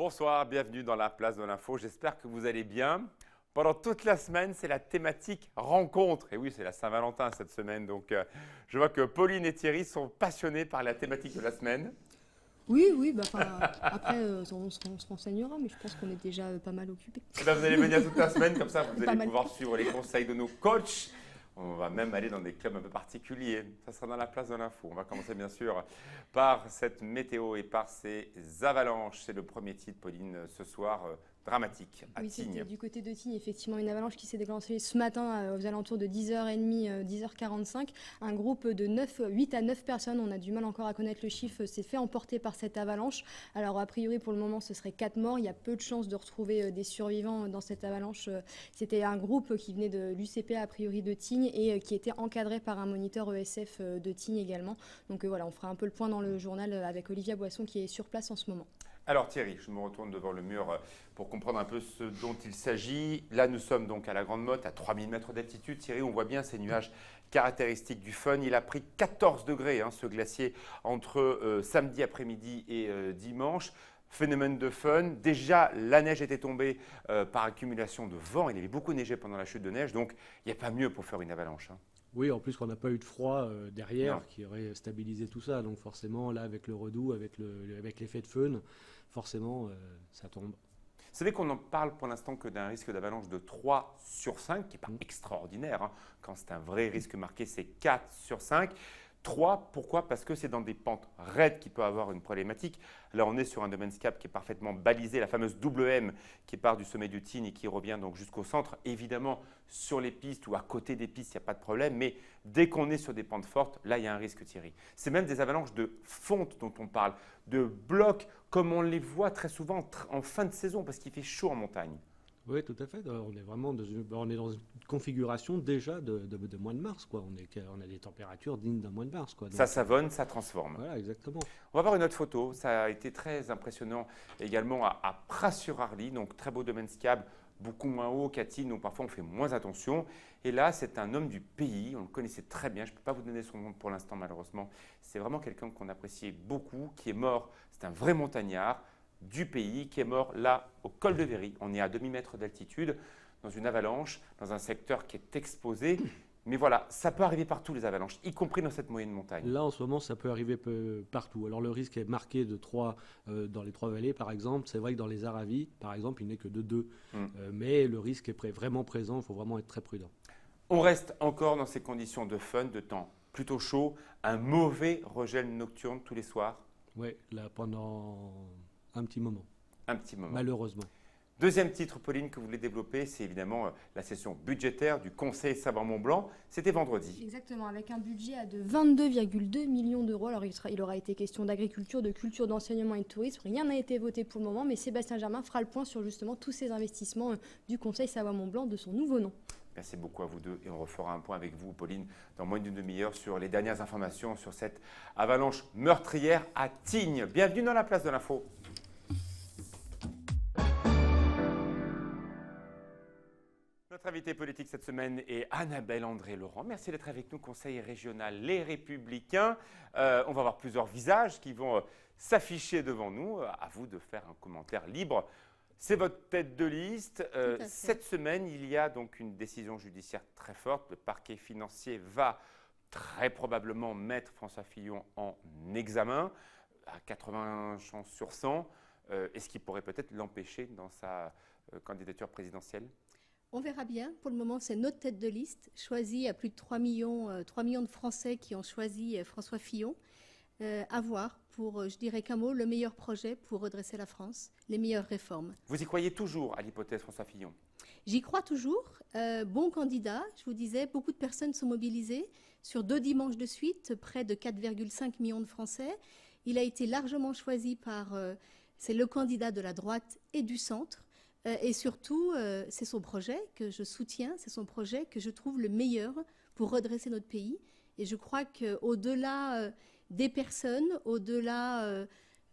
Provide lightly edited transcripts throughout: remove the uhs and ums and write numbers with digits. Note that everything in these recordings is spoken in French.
Bonsoir, bienvenue dans la place de l'info. J'espère que vous allez bien. Pendant toute la semaine, c'est la thématique rencontre. Et oui, c'est la Saint-Valentin cette semaine. Donc, je vois que Pauline et Thierry sont passionnés par la thématique de la semaine. Oui, après on se renseignera, mais je pense qu'on est déjà pas mal occupés. Eh bien, vous allez venir toute la semaine, comme ça vous Pas allez mal. pouvoir suivre les conseils de nos coachs. On va même aller dans des clubs un peu particuliers. Ça sera dans la place de l'info. On va commencer bien sûr par cette météo et par ces avalanches. C'est le premier titre, Pauline, ce soir, dramatique à Oui, Tignes. c'était du côté de Tignes, effectivement, une avalanche qui s'est déclenchée ce matin aux alentours de 10h30, 10h45. Un groupe de 8 à 9 personnes, on a du mal encore à connaître le chiffre, s'est fait emporter par cette avalanche. Alors, a priori, pour le moment, ce serait 4 morts. Il y a peu de chances de retrouver des survivants dans cette avalanche. C'était un groupe qui venait de l'UCP, a priori, de Tignes et qui était encadré par un moniteur ESF de Tignes également. Donc voilà, on fera un peu le point dans le journal avec Olivia Boisson qui est sur place en ce moment. Alors Thierry, je me retourne devant le mur pour comprendre un peu ce dont il s'agit. Là, nous sommes donc à la Grande Motte, à 3000 mètres d'altitude. Thierry, on voit bien ces nuages caractéristiques du Fun. Il a pris 14 degrés, ce glacier, entre samedi après-midi et dimanche. Phénomène de Fun. Déjà, la neige était tombée par accumulation de vent. Il avait beaucoup neigé pendant la chute de neige, donc il n'y a pas mieux pour faire une avalanche. Oui, en plus qu'on n'a pas eu de froid derrière Non. qui aurait stabilisé tout ça. Donc forcément, là, avec le redout, avec l'effet de fun, forcément, ça tombe. Vous savez qu'on en parle pour l'instant que d'un risque d'avalanche de 3 sur 5, qui n'est pas extraordinaire. Quand c'est un vrai risque marqué, c'est 4 sur 5. 3, pourquoi? Parce que c'est dans des pentes raides qui peut avoir une problématique. Là, on est sur un domaine scap qui est parfaitement balisé, la fameuse double M qui part du sommet du Tignes et qui revient donc jusqu'au centre. Évidemment, sur les pistes ou à côté des pistes, il n'y a pas de problème, mais dès qu'on est sur des pentes fortes, là, il y a un risque, Thierry. C'est même des avalanches de fonte dont on parle, de blocs, comme on les voit très souvent en fin de saison, parce qu'il fait chaud en montagne. Oui, tout à fait. On est vraiment on est dans une configuration déjà de mois de mars, quoi. On a des températures dignes d'un mois de mars, quoi. Donc, Ça savonne, ça transforme. voilà, exactement. On va voir une autre photo. Ça a été très impressionnant également à Pras-sur-Arly, donc très beau domaine skiable, beaucoup moins haut qu'à Tignes, donc parfois on fait moins attention. Et là, c'est un homme du pays, on le connaissait très bien, je ne peux pas vous donner son nom pour l'instant malheureusement. C'est vraiment quelqu'un qu'on appréciait beaucoup, qui est mort, c'est un vrai montagnard du pays, qui est mort là, au col de Véry. On est à 2000 mètres d'altitude, dans une avalanche, dans un secteur qui est exposé. Mais voilà, ça peut arriver partout les avalanches, y compris dans cette moyenne montagne. Là, en ce moment, ça peut arriver partout. Alors, le risque est marqué de 3 dans les 3 vallées, par exemple. C'est vrai que dans les Aravis, par exemple, il n'est que de 2. Mais le risque est vraiment présent. Il faut vraiment être très prudent. On reste encore dans ces conditions de fun, de temps plutôt chaud, un mauvais regel nocturne tous les soirs. Oui, là, pendant un petit moment, Un petit moment. malheureusement. Deuxième titre, Pauline, que vous voulez développer, c'est évidemment la session budgétaire du Conseil Savoie-Mont-Blanc. C'était vendredi. Exactement, avec un budget de 22,2 millions d'euros. Alors il aura été question d'agriculture, de culture, d'enseignement et de tourisme. Rien n'a été voté pour le moment, mais Sébastien Germain fera le point sur justement tous ces investissements du Conseil Savoie-Mont-Blanc de son nouveau nom. Merci beaucoup à vous deux et on refera un point avec vous, Pauline, dans moins d'une demi-heure sur les dernières informations sur cette avalanche meurtrière à Tignes. Bienvenue dans la place de l'info. Notre invité politique cette semaine est Annabelle André-Laurent. Merci d'être avec nous, conseiller régional Les Républicains. On va avoir plusieurs visages qui vont s'afficher devant nous. À vous de faire un commentaire libre. C'est votre tête de liste. Cette semaine, il y a donc une décision judiciaire très forte. Le parquet financier va très probablement mettre François Fillon en examen à 80 chances sur 100. Est-ce qu'il pourrait peut-être l'empêcher dans sa candidature présidentielle? On verra bien. Pour le moment, c'est notre tête de liste, choisie à plus de 3 millions de Français qui ont choisi François Fillon. À voir pour, je dirais qu'un mot, le meilleur projet pour redresser la France, les meilleures réformes. Vous y croyez toujours à l'hypothèse François Fillon? J'y crois toujours. Bon candidat, je vous disais, beaucoup de personnes sont mobilisées. Sur 2 dimanches de suite, près de 4,5 millions de Français. Il a été largement choisi par... c'est le candidat de la droite et du centre. Et surtout, c'est son projet que je soutiens, c'est son projet que je trouve le meilleur pour redresser notre pays. Et je crois qu'au-delà des personnes, au-delà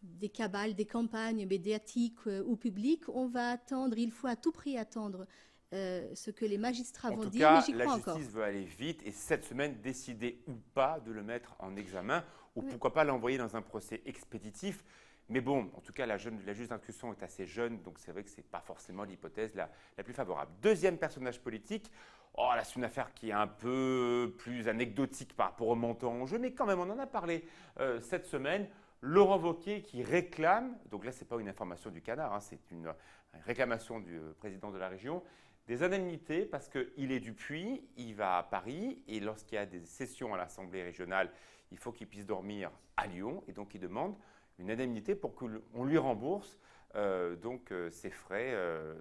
des cabales, des campagnes médiatiques ou publiques, on va attendre, il faut à tout prix attendre ce que les magistrats vont dire, mais j'y crois encore. La justice veut aller vite et cette semaine décider ou pas de le mettre en examen ou pourquoi pas l'envoyer dans un procès expéditif. Mais bon, en tout cas, la juge d'instruction est assez jeune, donc c'est vrai que ce n'est pas forcément l'hypothèse la plus favorable. Deuxième personnage politique, oh là, c'est une affaire qui est un peu plus anecdotique par rapport au montant en jeu, mais quand même, on en a parlé cette semaine. Laurent Wauquiez qui réclame, donc là, ce n'est pas une information du Canard, hein, c'est une réclamation du président de la région, des indemnités parce qu'il est du Puy, il va à Paris et lorsqu'il y a des sessions à l'Assemblée régionale, il faut qu'il puisse dormir à Lyon et donc il demande une indemnité pour qu'on lui rembourse ses frais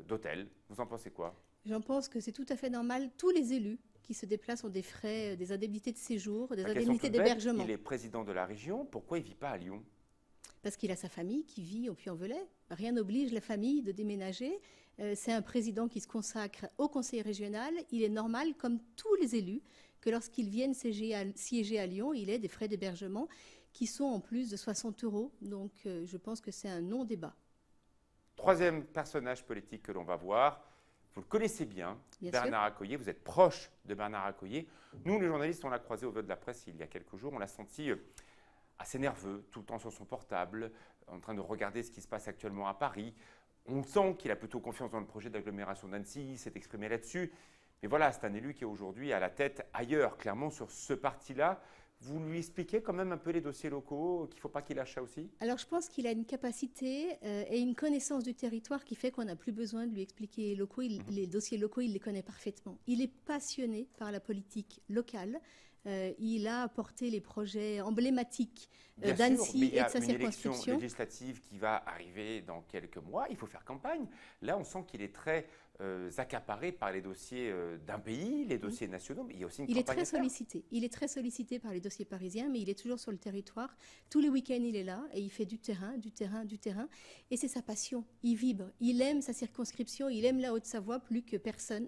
d'hôtel. Vous en pensez quoi? J'en pense que c'est tout à fait normal. Tous les élus qui se déplacent ont des frais, des indemnités de séjour, des indemnités d'hébergement. Il est président de la région, pourquoi il ne vit pas à Lyon? Parce qu'il a sa famille qui vit au Puy-en-Velay. Rien n'oblige la famille de déménager. C'est un président qui se consacre au conseil régional. Il est normal, comme tous les élus, que lorsqu'ils viennent siéger à Lyon, il ait des frais d'hébergement qui sont en plus de 60 €. Donc je pense que c'est un non-débat. Troisième personnage politique que l'on va voir, vous le connaissez bien, Bernard Accoyer. Vous êtes proche de Bernard Accoyer. Nous, les journalistes, on l'a croisé au vote de la presse il y a quelques jours. On l'a senti assez nerveux, tout le temps sur son portable, en train de regarder ce qui se passe actuellement à Paris. On sent qu'il a plutôt confiance dans le projet d'agglomération d'Annecy, il s'est exprimé là-dessus. Mais voilà, c'est un élu qui est aujourd'hui à la tête ailleurs, clairement sur ce parti-là. Vous lui expliquez quand même un peu les dossiers locaux, qu'il ne faut pas qu'il lâche ça aussi? Alors je pense qu'il a une capacité et une connaissance du territoire qui fait qu'on n'a plus besoin de lui expliquer les locaux. Les dossiers locaux, il les connaît parfaitement. Il est passionné par la politique locale. Il a apporté les projets emblématiques d'Annecy et de sa circonscription. Il y a une élection législative qui va arriver dans quelques mois. Il faut faire campagne. Là, on sent qu'il est très accaparé par les dossiers d'un pays, les dossiers nationaux, mais il y a aussi une campagne à faire. Il est très sollicité par les dossiers parisiens, mais il est toujours sur le territoire. Tous les week-ends, il est là et il fait du terrain. Et c'est sa passion. Il vibre. Il aime sa circonscription. Il aime la Haute-Savoie plus que personne.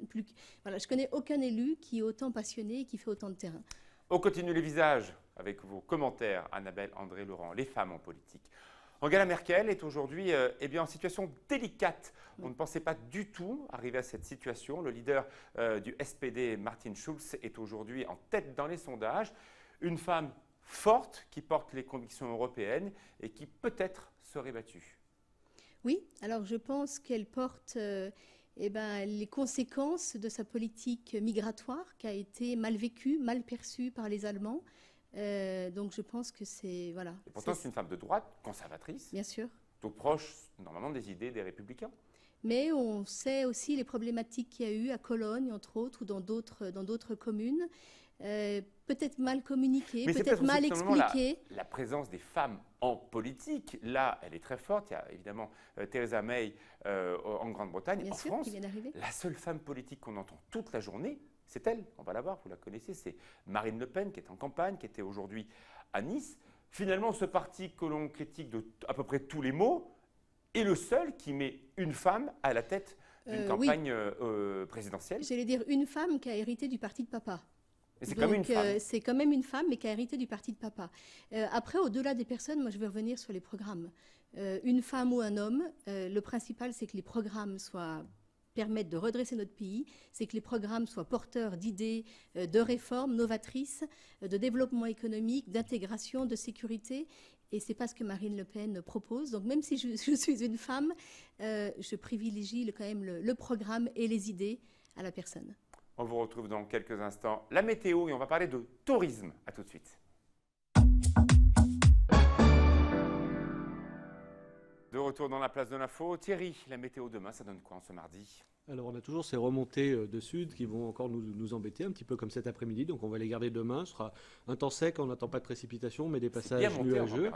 Voilà, je connais aucun élu qui est autant passionné et qui fait autant de terrain. On continue les visages avec vos commentaires, Annabelle, André, Laurent, les femmes en politique. Angela Merkel est aujourd'hui en situation délicate. On ne pensait pas du tout arriver à cette situation. Le leader du SPD, Martin Schulz, est aujourd'hui en tête dans les sondages. Une femme forte qui porte les convictions européennes et qui peut-être serait battue. Oui, alors je pense qu'elle porte les conséquences de sa politique migratoire qui a été mal vécue, mal perçue par les Allemands. Donc je pense que c'est... Voilà. Et pourtant, c'est une femme de droite, conservatrice. Bien sûr. Donc proche, normalement, des idées des Républicains. Mais on sait aussi les problématiques qu'il y a eu à Cologne, entre autres, ou dans d'autres communes. Peut-être mal communiquées, peut-être mal expliquées. La présence des femmes en politique, là, elle est très forte. Il y a évidemment Theresa May en Grande-Bretagne. En France, la seule femme politique qu'on entend toute la journée, c'est elle. On va la voir, vous la connaissez. C'est Marine Le Pen qui est en campagne, qui était aujourd'hui à Nice. Finalement, ce parti que l'on critique de à peu près tous les mots est le seul qui met une femme à la tête d'une campagne présidentielle. J'allais dire une femme qui a hérité du parti de papa. C'est comme une femme. C'est quand même une femme, mais qui a hérité du parti de papa. Après, au-delà des personnes, moi, je vais revenir sur les programmes. Une femme ou un homme, le principal, c'est que les programmes permettent de redresser notre pays, c'est que les programmes soient porteurs d'idées, de réformes novatrices, de développement économique, d'intégration, de sécurité. Et ce n'est pas ce que Marine Le Pen propose. Donc même si je suis une femme, je privilégie quand même le programme et les idées à la personne. On vous retrouve dans quelques instants. La météo et on va parler de tourisme. À tout de suite. De retour dans la place de l'info. Thierry, la météo demain, ça donne quoi en ce mardi? Alors on a toujours ces remontées de sud qui vont encore nous embêter, un petit peu comme cet après-midi. Donc on va les garder demain. Ce sera un temps sec, on n'attend pas de précipitations, mais des passages nuageux.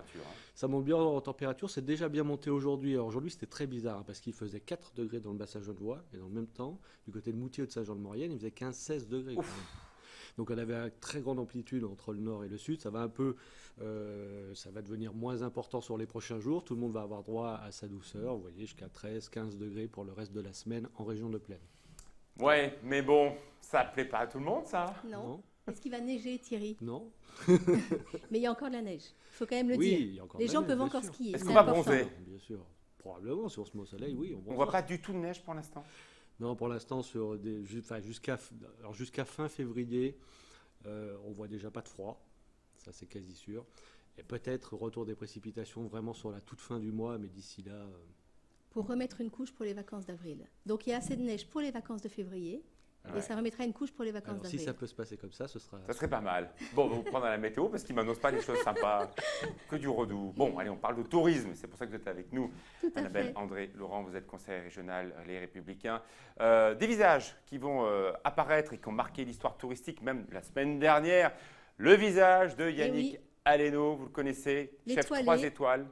Ça monte bien en température, c'est déjà bien monté aujourd'hui. Alors aujourd'hui c'était très bizarre parce qu'il faisait 4 degrés dans le bassin genevois et dans le même temps, du côté de Moutier ou de Saint-Jean-de-Maurienne, il faisait 15-16 degrés. Donc on avait une très grande amplitude entre le nord et le sud. Ça va ça va devenir moins important sur les prochains jours. Tout le monde va avoir droit à sa douceur. Vous voyez, jusqu'à 13-15 degrés pour le reste de la semaine en région de plaine. Ouais, mais bon, ça ne plaît pas à tout le monde, ça. Non. Est-ce qu'il va neiger, Thierry? Non. Mais il y a encore de la neige. Il faut quand même le dire. Il y a encore les gens peuvent encore skier. Est-ce qu'on va bronzer? Bien sûr. Probablement, si on se met au soleil, oui. On ne voit pas du tout de neige pour l'instant? Non, pour l'instant, jusqu'à fin février, on ne voit déjà pas de froid. Ça, c'est quasi sûr. Et peut-être retour des précipitations vraiment sur la toute fin du mois, mais d'ici là... Pour remettre une couche pour les vacances d'avril. Donc il y a assez de neige pour les vacances de février. Et ça remettra une couche pour les vacances d'avril. Si ça peut se passer comme ça, ce sera... Ça serait pas mal. Bon, on va vous prendre à la météo parce qu'il ne m'annonce pas des choses sympas, que du redoux. Bon, allez, on parle de tourisme. C'est pour ça que vous êtes avec nous. Tout à Annabelle, fait. André, Laurent, vous êtes conseiller régional Les Républicains. Des visages qui vont apparaître et qui ont marqué l'histoire touristique, même la semaine dernière. Le visage de Yannick Aleno, vous le connaissez, chef 3 étoiles.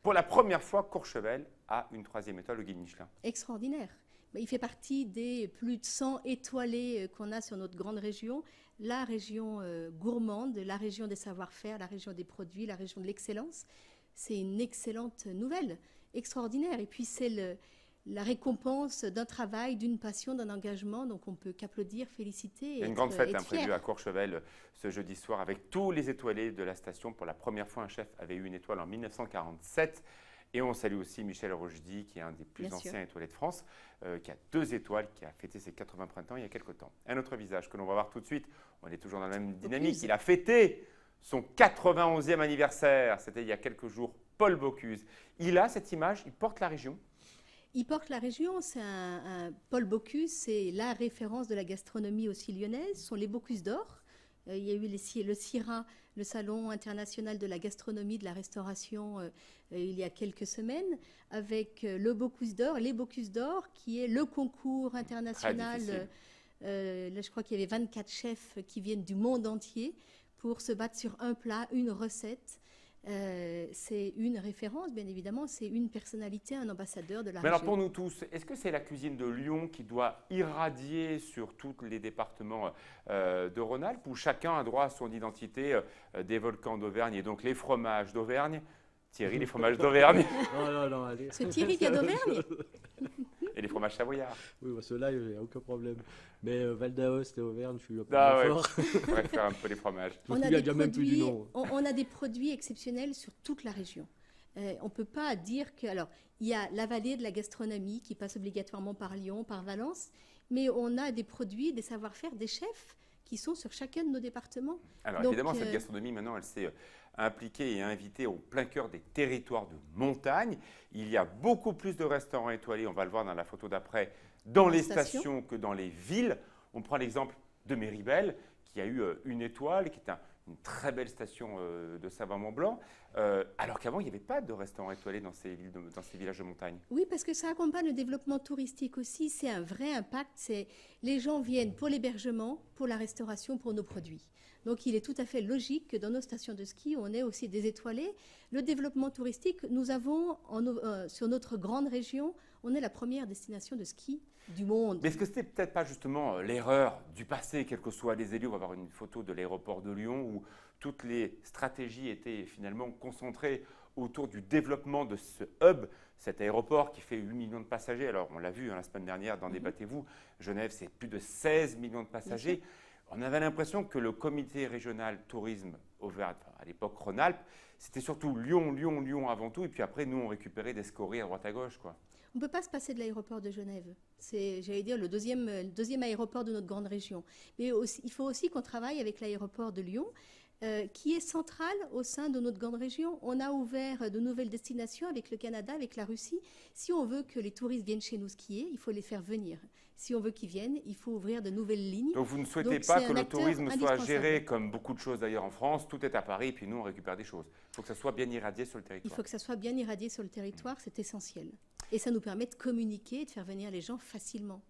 Pour la première fois, Courchevel a une 3e étoile au guide Michelin. Extraordinaire. Il fait partie des plus de 100 étoilés qu'on a sur notre grande région. La région gourmande, la région des savoir-faire, la région des produits, la région de l'excellence. C'est une excellente nouvelle, extraordinaire. Et puis c'est la récompense d'un travail, d'une passion, d'un engagement. Donc on ne peut qu'applaudir, féliciter. Il y a une grande fête prévue à Courchevel ce jeudi soir avec tous les étoilés de la station. Pour la première fois, un chef avait eu une étoile en 1947. Et on salue aussi Michel Rochdy, qui est un des plus anciens étoilés de France, qui a 2 étoiles, qui a fêté ses 80 printemps il y a quelques temps. Un autre visage que l'on va voir tout de suite, on est toujours dans la même dynamique. Il a fêté son 91e anniversaire, c'était il y a quelques jours, Paul Bocuse. Il a cette image, il porte la région. Il porte la région, Paul Bocuse, c'est la référence de la gastronomie aussi lyonnaise, ce sont les Bocuse d'or. Il y a eu le CIRA, le Salon international de la gastronomie, de la restauration, il y a quelques semaines, avec le Bocuse d'or, les Bocuse d'or, qui est le concours international. Là, je crois qu'il y avait 24 chefs qui viennent du monde entier pour se battre sur un plat, une recette. C'est une référence, bien évidemment, c'est une personnalité, un ambassadeur de la région. Alors pour nous tous, est-ce que c'est la cuisine de Lyon qui doit irradier sur tous les départements de Rhône-Alpes où chacun a droit à son identité des volcans d'Auvergne et donc les fromages d'Auvergne? Thierry, les fromages d'Auvergne. Non, allez. C'est Thierry qui a d'Auvergne. Et les fromages savoyards. Oui, ceux-là, il n'y a aucun problème. Mais Val d'Aoste et Auvergne, je suis un peu fort. On pourrait faire un peu les fromages. On a des produits exceptionnels sur toute la région. On ne peut pas dire que... Alors, il y a la vallée de la gastronomie qui passe obligatoirement par Lyon, par Valence, mais on a des produits, des savoir-faire, des chefs qui sont sur chacun de nos départements. Alors évidemment, cette gastronomie, maintenant, elle s'est impliquée et invitée au plein cœur des territoires de montagne. Il y a beaucoup plus de restaurants étoilés, on va le voir dans la photo d'après, dans les stations que dans les villes. On prend l'exemple de Méribel, qui a eu une étoile, qui est une très belle station de Savoie-Mont-Blanc, alors qu'avant, il n'y avait pas de restaurants étoilés dans ces villages de montagne. Oui, parce que ça accompagne le développement touristique aussi. C'est un vrai impact. Les gens viennent pour l'hébergement, pour la restauration, pour nos produits. Donc, il est tout à fait logique que dans nos stations de ski, on ait aussi des étoilés. Le développement touristique, nous avons, sur notre grande région, on est la première destination de ski du monde. Mais est-ce que c'était peut-être pas justement l'erreur du passé, quels que soient les élus? On va avoir une photo de l'aéroport de Lyon où toutes les stratégies étaient finalement concentrées autour du développement de ce hub, cet aéroport qui fait 8 millions de passagers. Alors, on l'a vu la semaine dernière dans Débattez-vous, Genève, c'est plus de 16 millions de passagers. On avait l'impression que le comité régional tourisme Auvergne, à l'époque Rhône-Alpes, c'était surtout Lyon avant tout. Et puis après, nous, on récupérait des scories à droite à gauche, quoi. On ne peut pas se passer de l'aéroport de Genève. C'est, j'allais dire, le deuxième aéroport de notre grande région. Mais il faut aussi qu'on travaille avec l'aéroport de Lyon, qui est central au sein de notre grande région. On a ouvert de nouvelles destinations avec le Canada, avec la Russie. Si on veut que les touristes viennent chez nous skier, il faut les faire venir. Si on veut qu'ils viennent, il faut ouvrir de nouvelles lignes. Donc vous ne souhaitez pas que le tourisme soit géré comme beaucoup de choses d'ailleurs en France, tout est à Paris, puis nous on récupère des choses. Il faut que ça soit bien irradié sur le territoire. Il faut que ça soit bien irradié sur le territoire, c'est essentiel. Et ça nous permet de communiquer et de faire venir les gens facilement.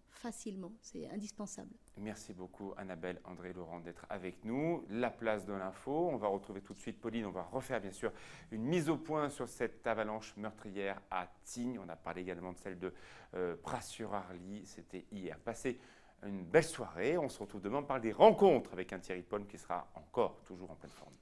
C'est indispensable. Merci beaucoup Annabelle, André, Laurent d'être avec nous. La place de l'info, on va retrouver tout de suite Pauline, on va refaire bien sûr une mise au point sur cette avalanche meurtrière à Tignes. On a parlé également de celle de Pras-sur-Arly, c'était hier. Passez une belle soirée, on se retrouve demain, on parle des rencontres avec un Thierry Paul qui sera toujours en pleine forme.